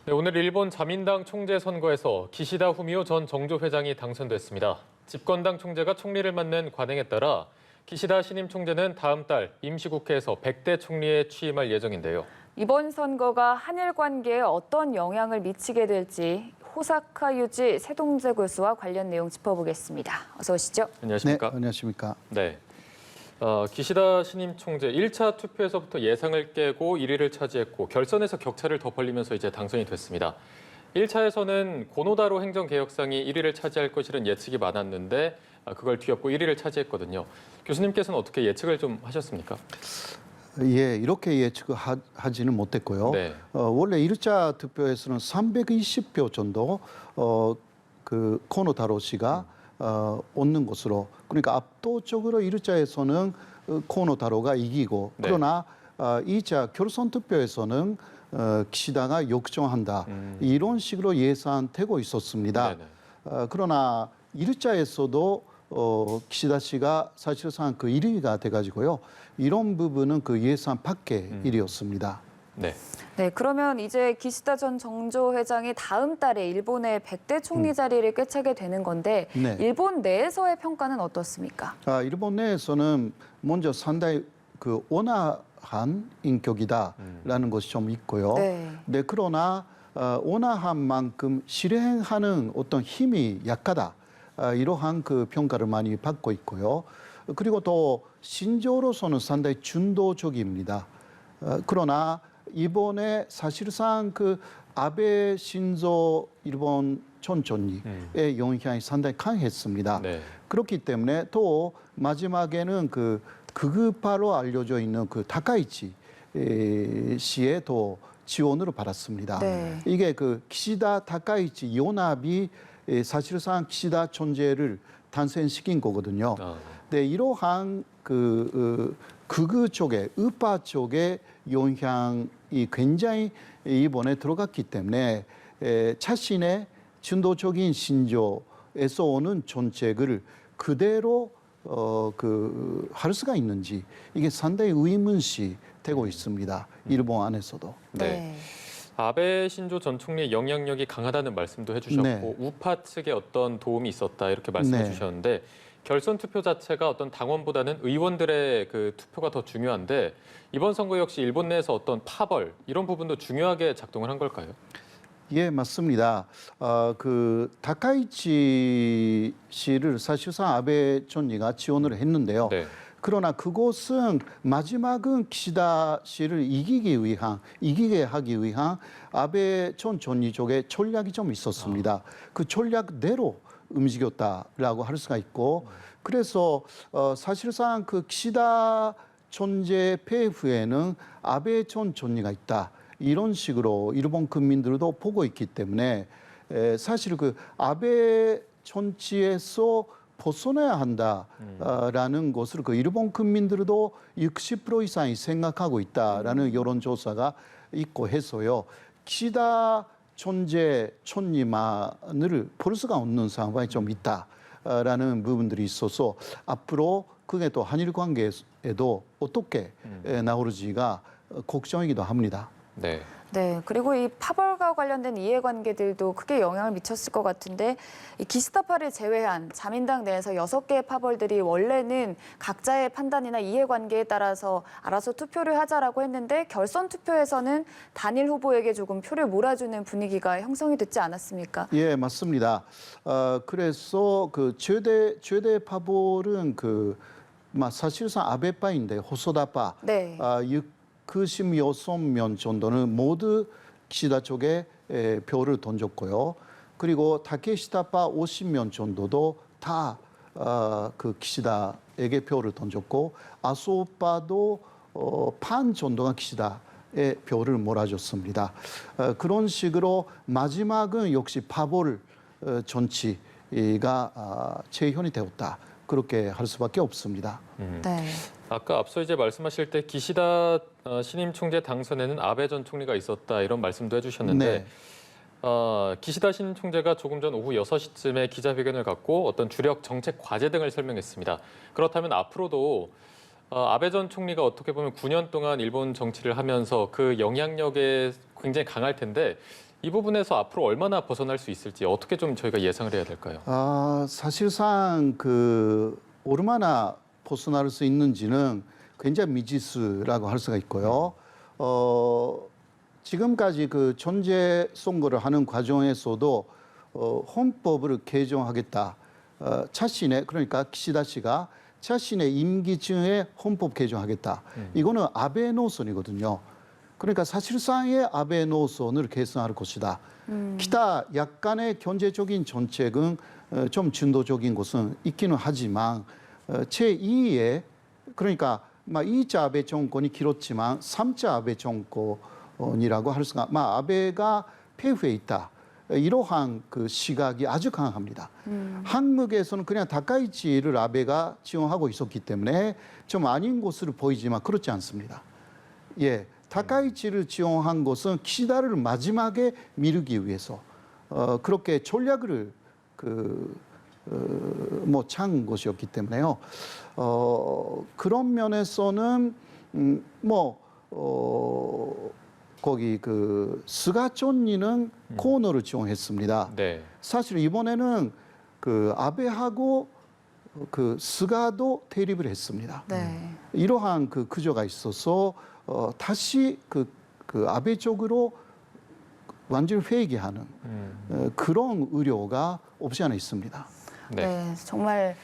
네, 오늘 일본 자민당 총재 선거에서 기시다 후미오 전 정조 회장이 당선됐습니다. 집권당 총재가 총리를 맡는 관행에 따라 기시다 신임 총재는 다음 달 임시국회에서 100대 총리에 취임할 예정인데요. 이번 선거가 한일 관계에 어떤 영향을 미치게 될지 호사카 유지 세동재 교수와 관련 내용 짚어보겠습니다. 어서 오시죠. 안녕하십니까? 네, 안녕하십니까? 네. 기시다 신임 총재 1차 투표에서부터 예상을 깨고 1위를 차지했고 결선에서 격차를 더 벌리면서 이제 당선이 됐습니다. 1차에서는 고노다로 행정개혁상이 1위를 차지할 것이라는 예측이 많았는데 그걸 뒤엎고 1위를 차지했거든요. 교수님께서는 어떻게 예측을 좀 하셨습니까? 예, 이렇게 예측하지는 못했고요. 네. 원래 1차 투표에서는 320표 정도 그 코노타로 씨가 얻는 것으로, 그러니까 압도적으로 1차에서는 코노타로가 이기고, 네. 그러나 2차 결선 투표에서는 기시다가 역전한다, 이런 식으로 예상되고 있었습니다. 그러나 1차에서도 기시다 씨가 사실상 그 1위가 돼가지고요. 이런 부분은 그 예상 밖의 일이었습니다. 네. 네, 그러면 이제 기시다 전 정조 회장이 다음 달에 일본의 100대 총리 자리를 꿰차게 되는 건데 네. 일본 내에서의 평가는 어떻습니까? 일본 내에서는 먼저 상당히 그 온화한 인격이다라는 것이 좀 있고요. 네. 그러나 온화한 만큼 실행하는 어떤 힘이 약하다. 이러한 그 평가를 많이 받고 있고요. 그리고 또 신조로서는 상당히 중도적입니다. 그러나 이번에 사실상 그 아베 신조 일본 전 총리의 영향이 상당히 강했습니다. 네. 그렇기 때문에 또 마지막에는 그 극우파로 알려져 있는 그 다카이치 씨의 또 지원으로 받았습니다. 네. 이게 그 기시다 다카이치 연합이 사실상 기시다 존재를 탄생시킨 거거든요. 네, 이러한 그 극우 쪽에 우파 쪽의 영향이 굉장히 이번에 들어갔기 때문에 자신의 중도적인 신조에서 오는 정책을 그대로 할 수가 있는지 이게 상당히 의문시 되고 있습니다. 일본 안에서도. 네. 아베 신조 전 총리의 영향력이 강하다는 말씀도 해주셨고 네. 우파 측에 어떤 도움이 있었다 이렇게 말씀해 네. 주셨는데 결선 투표 자체가 어떤 당원보다는 의원들의 그 투표가 더 중요한데 이번 선거 역시 일본 내에서 어떤 파벌 이런 부분도 중요하게 작동을 한 걸까요? 예, 맞습니다. 그 다카이치 씨를 사실상 아베 총리가 지원을 했는데요. 네. 그러나 그것은 마지막은 기시다 씨를 이기게 하기 위한 아베 전 총리 쪽에 전략이 좀 있었습니다. 그 전략대로 움직였다라고 할 수가 있고, 그래서 사실상 그 기시다 존재 폐후에는 아베 전 총리가 있다. 이런 식으로 일본 국민들도 보고 있기 때문에 사실 그 아베 정치에서 벗어나야 한다라는 것을 그 일본 국민들도 60% 이상이 생각하고 있다라는 여론조사가 있고 해서요. 기시다 존재 총리만을 볼 수가 없는 상황이 좀 있다라는 부분들이 있어서 앞으로 그게 또 한일 관계에도 어떻게 나올지가 걱정이기도 합니다. 네. 네, 그리고 이 파벌과 관련된 이해관계들도 크게 영향을 미쳤을 것 같은데 이 기시다파를 제외한 자민당 내에서 6개의 파벌들이 원래는 각자의 판단이나 이해관계에 따라서 알아서 투표를 하자라고 했는데 결선 투표에서는 단일 후보에게 조금 표를 몰아주는 분위기가 형성이 됐지 않았습니까? 예, 맞습니다. 그래서 그 최대 파벌은 사실상 아베파인데 호소다파 네. 96명 정도는 모두 기시다 쪽에 표를 던졌고요. 그리고 타케시다파 50명 정도도 다 그 기시다에게 표를 던졌고 아소파도 반 정도가 기시다에 표를 몰아줬습니다. 그런 식으로 마지막은 역시 파벌 정치가 재현이 되었다. 그렇게 할 수밖에 없습니다. 네. 아까 앞서 이제 말씀하실 때 기시다 신임 총재 당선에는 아베 전 총리가 있었다 이런 말씀도 해주셨는데 네. 기시다 신임 총재가 조금 전 오후 6시쯤에 기자회견을 갖고 어떤 주력 정책 과제 등을 설명했습니다. 그렇다면 앞으로도 아베 전 총리가 어떻게 보면 9년 동안 일본 정치를 하면서 그 영향력에 굉장히 강할 텐데 이 부분에서 앞으로 얼마나 벗어날 수 있을지 어떻게 좀 저희가 예상을 해야 될까요? 사실상 얼마나 벗어날 수 있는지는 굉장히 미지수라고 할 수가 있고요. 지금까지 전제 선거를 하는 과정에서도 헌법을 개정하겠다. 자신의 그러니까 기시다 씨가 자신의 임기 중에 헌법 개정하겠다. 이거는 아베 노선이거든요. 그러니까 사실상의 아베 노선을 계승할 것이다. 기타 약간의 경제적인 정책은 좀 진도적인 것은 있기는 하지만 제2의 그러니까 2차 아베 정권이 길었지만 3차 아베 정권이라고 할 수가 아베가 폐후에 있다. 이러한 시각이 아주 강합니다. 한국에서는 그냥 다카이치를 아베가 지원하고 있었기 때문에 좀 아닌 것으로 보이지만 그렇지 않습니다. 예, 다카이치를 지원한 것은 기시다를 마지막에 미루기 위해서 그렇게 전략을 찬 것이었기 때문에요. 그런 면에서는 거기 스가 촌리는 코너를 지원했습니다. 네. 사실 이번에는 아베하고 스가도 대립을 했습니다. 네. 이러한 구조가 있어서 다시 아베 쪽으로 완전히 회귀하는 그런 우려가 없지 않아 있습니다. 네. 네, 정말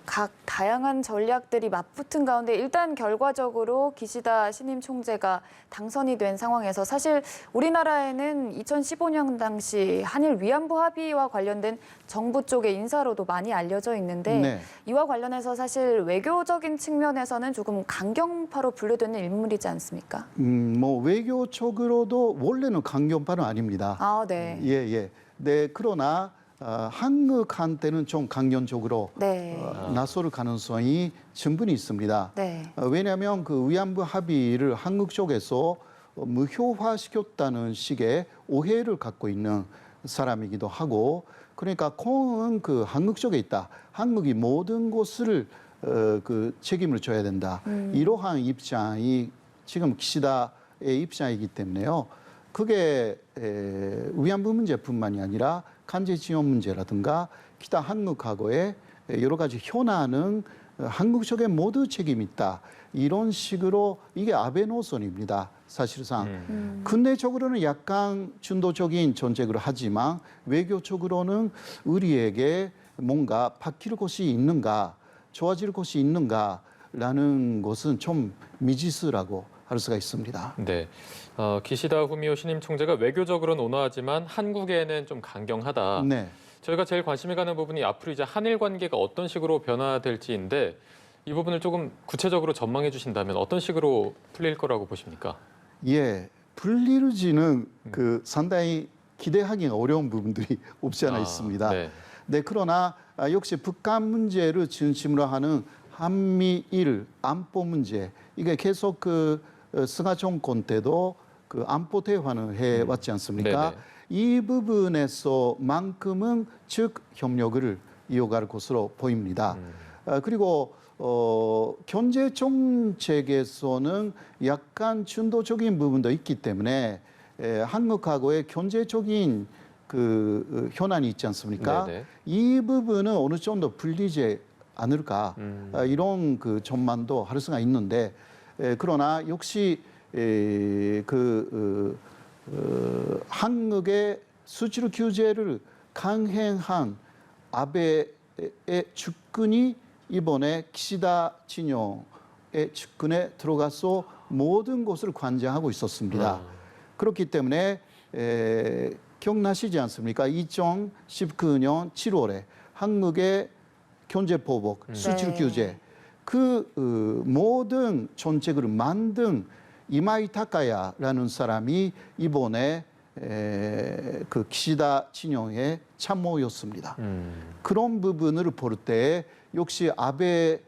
각 다양한 전략들이 맞붙은 가운데 일단 결과적으로 기시다 신임 총재가 당선이 된 상황에서 사실 우리나라에는 2015년 당시 한일 위안부 합의와 관련된 정부 쪽의 인사로도 많이 알려져 있는데 네. 이와 관련해서 사실 외교적인 측면에서는 조금 강경파로 분류되는 인물이지 않습니까? 외교적으로도 원래는 강경파는 아닙니다. 아, 네. 예. 네, 그러나 한국한테는 좀 강경적으로 네. 나설 가능성이 충분히 있습니다. 네. 왜냐하면 위안부 합의를 한국 쪽에서 무효화시켰다는 식의 오해를 갖고 있는 사람이기도 하고, 그러니까 콩은 한국 쪽에 있다. 한국이 모든 것을 책임을 져야 된다. 이러한 입장이 지금 기시다의 입장이기 때문에요. 그게 위안부 문제뿐만이 아니라 간제지원 문제라든가 기타 한국하고의 여러 가지 현안은 한국 쪽에 모두 책임이 있다. 이런 식으로 이게 아베 노선입니다. 사실상. 근대적으로는 약간 중도적인 정책을 하지만 외교적으로는 우리에게 뭔가 바뀔 것이 있는가, 좋아질 것이 있는가라는 것은 좀 미지수라고 할 수가 있습니다. 네. 기시다 후미오 신임 총재가 외교적으로는 온화하지만 한국에는 좀 강경하다. 네. 저희가 제일 관심이 가는 부분이 앞으로 이제 한일 관계가 어떤 식으로 변화될지인데 이 부분을 조금 구체적으로 전망해 주신다면 어떤 식으로 풀릴 거라고 보십니까? 예, 풀릴지는 상당히 기대하기가 어려운 부분들이 없지 않아 있습니다. 네. 네, 그러나 역시 북한 문제를 중심으로 하는 한미일 안보 문제, 이게 계속 스가 정권 때도 안보 대화는 해왔지 않습니까? 네네. 이 부분에서만큼은 즉 협력을 이어갈 것으로 보입니다. 그리고 경제 정책에서는 약간 중도적인 부분도 있기 때문에 한국하고의 경제적인 현안이 있지 않습니까? 네네. 이 부분은 어느 정도 풀리지 않을까 이런 전망도 할 수가 있는데 그러나 역시 한국의 수출 규제를 강행한 아베의 측근이 이번에 기시다 진영의 측근에 들어가서 모든 것을 관장하고 있었습니다. 그렇기 때문에 기억나시지 않습니까? 2019년 7월에 한국의 경제보복, 수출 규제 모든 정책을 만든 이마이 타카야라는 사람이 이번에 기시다 진영의 참모였습니다. 그런 부분을 볼 때 역시 아베의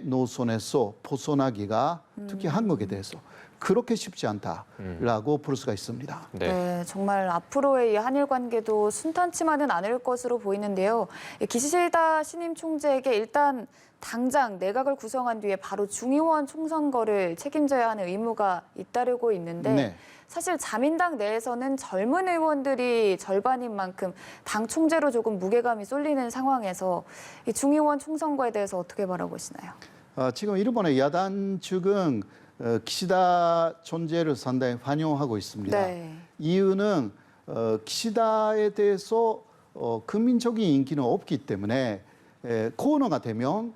노선에서 벗어나기가 특히 한국에 대해서 그렇게 쉽지 않다라고 볼 수가 있습니다. 네. 네, 정말 앞으로의 이 한일 관계도 순탄치만은 않을 것으로 보이는데요. 기시다 신임 총재에게 일단 당장 내각을 구성한 뒤에 바로 중의원 총선거를 책임져야 하는 의무가 잇따르고 있는데 네. 사실 자민당 내에서는 젊은 의원들이 절반인 만큼 당 총재로 조금 무게감이 쏠리는 상황에서 이 중의원 총선거에 대해서 어떻게 바라보시나요? 지금 일본의 야단 측은 기시다 존재를 상당히 환영하고 있습니다. 네. 이유는 기시다에 대해서 국민적인 인기는 없기 때문에 코너가 되면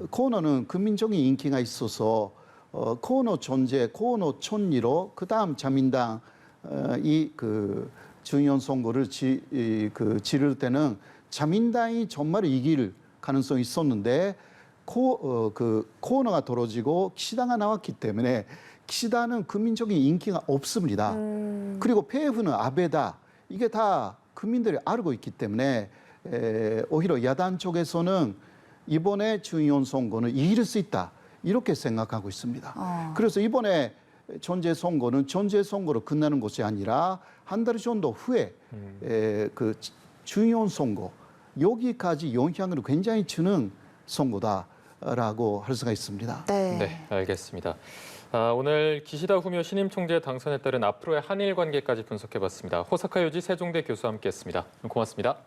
코너는 국민적인 인기가 있어서 코너 존재, 코너 촌리로 그다음 자민당 그 중의원 선거를 치를 때는 자민당이 정말 이길 가능성이 있었는데 코너가 떨어지고 기시다가 나왔기 때문에 기시다는 국민적인 인기가 없습니다. 그리고 PF는 아베다. 이게 다 국민들이 알고 있기 때문에 오히려 야당 쪽에서는 이번에 중의원 선거는 이길 수 있다. 이렇게 생각하고 있습니다. 그래서 이번에 전제 선거는 전제 선거로 끝나는 것이 아니라 한 달 정도 후에 그 중의원 선거 여기까지 영향을 굉장히 주는 선거다라고 할 수가 있습니다. 네. 네, 알겠습니다. 오늘 기시다 후미오 신임 총재 당선에 따른 앞으로의 한일 관계까지 분석해봤습니다. 호사카 유지 세종대 교수와 함께했습니다. 고맙습니다.